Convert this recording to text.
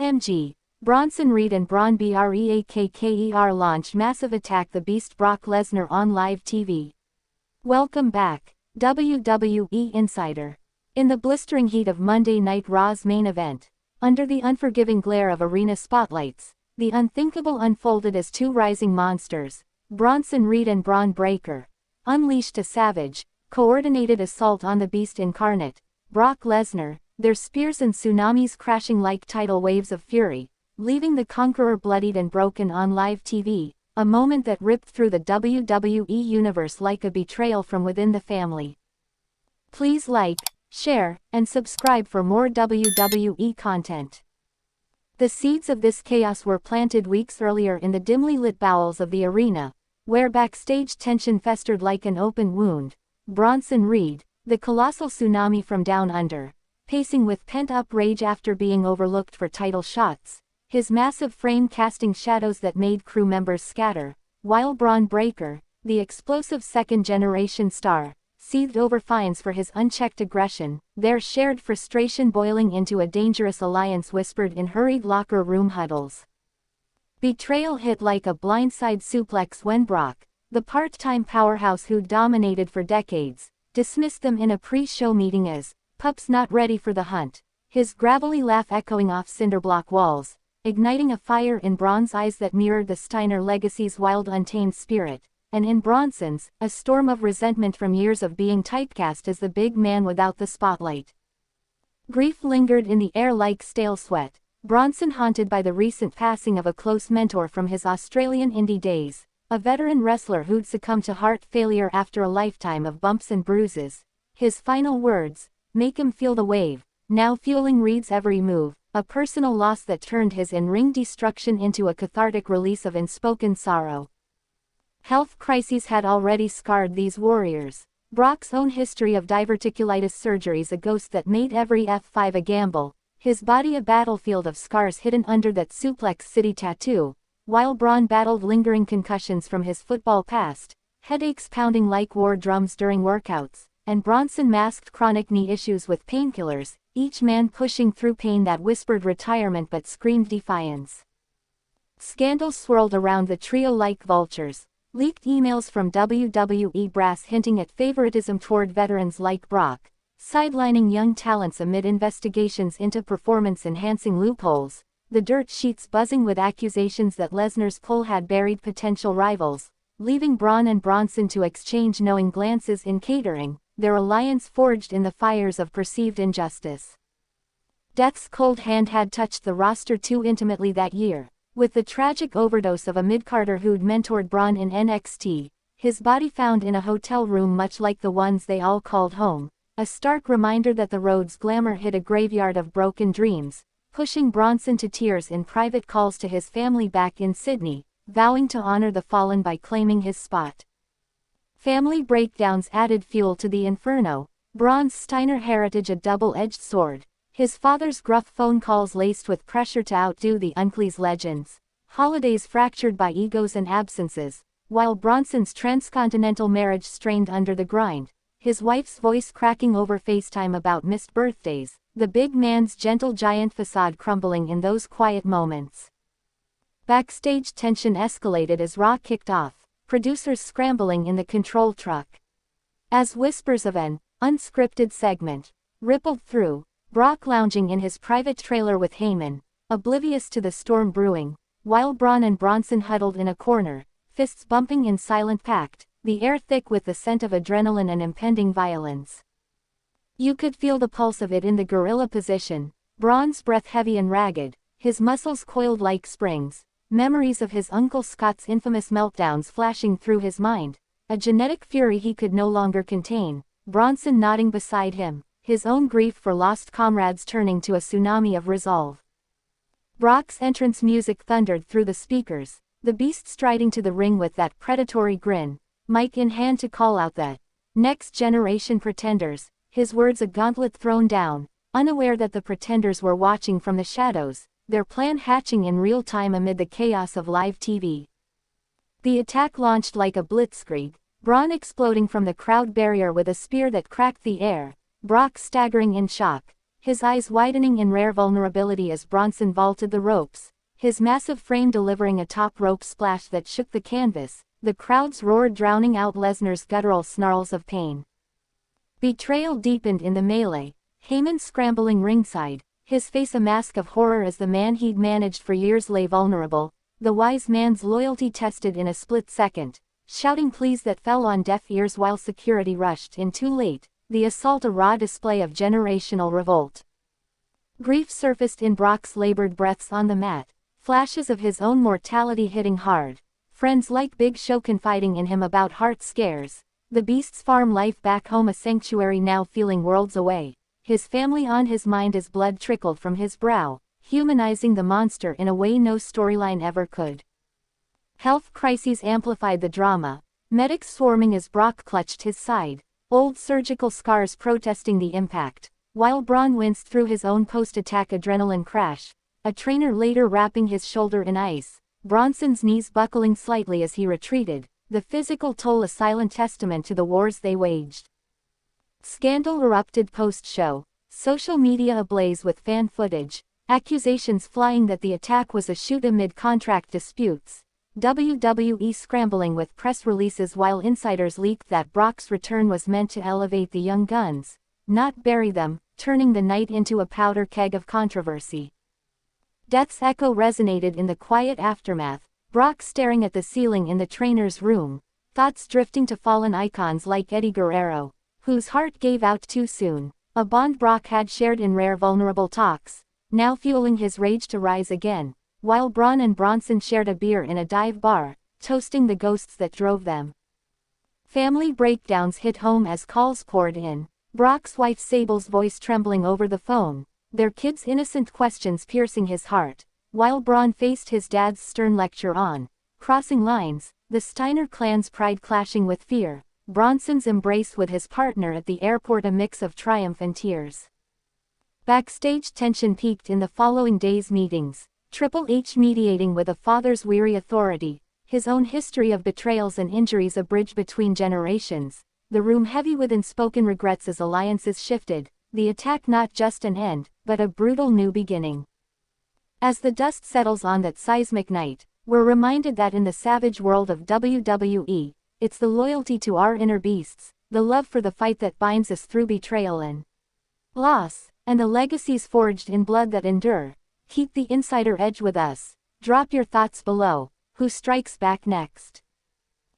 O.M.G. Bronson Reed and Bron BREAKKER launch massive attack the Beast Brock Lesnar on live TV. Welcome back, WWE Insider. In the blistering heat of Monday Night Raw's main event, under the unforgiving glare of arena spotlights, the unthinkable unfolded as two rising monsters, Bronson Reed and Bron Breakker, unleashed a savage, coordinated assault on the Beast incarnate, Brock Lesnar, their spears and tsunamis crashing like tidal waves of fury, leaving the Conqueror bloodied and broken on live TV, a moment that ripped through the WWE universe like a betrayal from within the family. Please like, share, and subscribe for more WWE content. The seeds of this chaos were planted weeks earlier in the dimly lit bowels of the arena, where backstage tension festered like an open wound. Bronson Reed, the colossal tsunami from down under, pacing with pent-up rage after being overlooked for title shots, his massive frame casting shadows that made crew members scatter, while Bron Breakker, the explosive second-generation star, seethed over fines for his unchecked aggression, their shared frustration boiling into a dangerous alliance whispered in hurried locker room huddles. Betrayal hit like a blindside suplex when Brock, the part-time powerhouse who'd dominated for decades, dismissed them in a pre-show meeting as pups not ready for the hunt, his gravelly laugh echoing off cinderblock walls, igniting a fire in Bron's eyes that mirrored the Steiner legacy's wild untamed spirit, and in Bronson's, a storm of resentment from years of being typecast as the big man without the spotlight. Grief lingered in the air like stale sweat, Bronson haunted by the recent passing of a close mentor from his Australian indie days, a veteran wrestler who'd succumbed to heart failure after a lifetime of bumps and bruises. His final words, "Make him feel the wave," now fueling Reed's every move, a personal loss that turned his in-ring destruction into a cathartic release of unspoken sorrow. Health crises had already scarred these warriors. Brock's own history of diverticulitis surgeries, a ghost that made every F5 a gamble, his body a battlefield of scars hidden under that Suplex City tattoo, while Bron battled lingering concussions from his football past, headaches pounding like war drums during workouts, and Bronson masked chronic knee issues with painkillers, each man pushing through pain that whispered retirement but screamed defiance. Scandals swirled around the trio like vultures, leaked emails from WWE brass hinting at favoritism toward veterans like Brock, sidelining young talents amid investigations into performance-enhancing loopholes, the dirt sheets buzzing with accusations that Lesnar's pull had buried potential rivals, leaving Bron and Bronson to exchange knowing glances in catering, their alliance forged in the fires of perceived injustice. Death's cold hand had touched the roster too intimately that year, with the tragic overdose of a mid-carder who'd mentored Bron in NXT, his body found in a hotel room much like the ones they all called home, a stark reminder that the Rhodes glamour hid a graveyard of broken dreams, pushing Bronson to tears in private calls to his family back in Sydney, vowing to honor the fallen by claiming his spot. Family breakdowns added fuel to the inferno, Bron's Steiner heritage a double-edged sword, his father's gruff phone calls laced with pressure to outdo the Uncle's legends, holidays fractured by egos and absences, while Bronson's transcontinental marriage strained under the grind, his wife's voice cracking over FaceTime about missed birthdays, the big man's gentle giant facade crumbling in those quiet moments. Backstage tension escalated as Raw kicked off, producers scrambling in the control truck. As whispers of an unscripted segment rippled through, Brock lounging in his private trailer with Heyman, oblivious to the storm brewing, while Bron and Bronson huddled in a corner, fists bumping in silent pact, the air thick with the scent of adrenaline and impending violence. You could feel the pulse of it in the gorilla position, Bron's breath heavy and ragged, his muscles coiled like springs, memories of his Uncle Scott's infamous meltdowns flashing through his mind, a genetic fury he could no longer contain, Bronson nodding beside him, his own grief for lost comrades turning to a tsunami of resolve. Brock's entrance music thundered through the speakers, the Beast striding to the ring with that predatory grin, mic in hand to call out the next generation pretenders, his words a gauntlet thrown down, unaware that the pretenders were watching from the shadows, their plan hatching in real time amid the chaos of live TV. The attack launched like a blitzkrieg, Bron exploding from the crowd barrier with a spear that cracked the air, Brock staggering in shock, his eyes widening in rare vulnerability as Bronson vaulted the ropes, his massive frame delivering a top rope splash that shook the canvas. The crowds roared, drowning out Lesnar's guttural snarls of pain. Betrayal deepened in the melee, Heyman scrambling ringside, his face a mask of horror as the man he'd managed for years lay vulnerable, the wise man's loyalty tested in a split second, shouting pleas that fell on deaf ears while security rushed in too late, the assault a raw display of generational revolt. Grief surfaced in Brock's labored breaths on the mat, flashes of his own mortality hitting hard, friends like Big Show confiding in him about heart scares, the Beast's farm life back home a sanctuary now feeling worlds away, his family on his mind as blood trickled from his brow, humanizing the monster in a way no storyline ever could. Health crises amplified the drama, medics swarming as Brock clutched his side, old surgical scars protesting the impact, while Bron winced through his own post-attack adrenaline crash, a trainer later wrapping his shoulder in ice, Bronson's knees buckling slightly as he retreated, the physical toll a silent testament to the wars they waged. Scandal erupted post-show, social media ablaze with fan footage, accusations flying that the attack was a shoot amid contract disputes, WWE scrambling with press releases while insiders leaked that Brock's return was meant to elevate the young guns, not bury them, turning the night into a powder keg of controversy. Death's echo resonated in the quiet aftermath, Brock staring at the ceiling in the trainer's room, thoughts drifting to fallen icons like Eddie Guerrero, whose heart gave out too soon, a bond Brock had shared in rare vulnerable talks, now fueling his rage to rise again, while Bron and Bronson shared a beer in a dive bar, toasting the ghosts that drove them. Family breakdowns hit home as calls poured in, Brock's wife Sable's voice trembling over the phone, their kids' innocent questions piercing his heart, while Bron faced his dad's stern lecture on crossing lines, the Steiner clan's pride clashing with fear, Bronson's embrace with his partner at the airport a mix of triumph and tears. Backstage tension peaked in the following day's meetings, Triple H mediating with a father's weary authority, his own history of betrayals and injuries a bridge between generations, the room heavy with unspoken regrets as alliances shifted, the attack not just an end, but a brutal new beginning. As the dust settles on that seismic night, we're reminded that in the savage world of WWE, it's the loyalty to our inner beasts, the love for the fight that binds us through betrayal and loss, and the legacies forged in blood that endure. Keep the insider edge with us. Drop your thoughts below. Who strikes back next?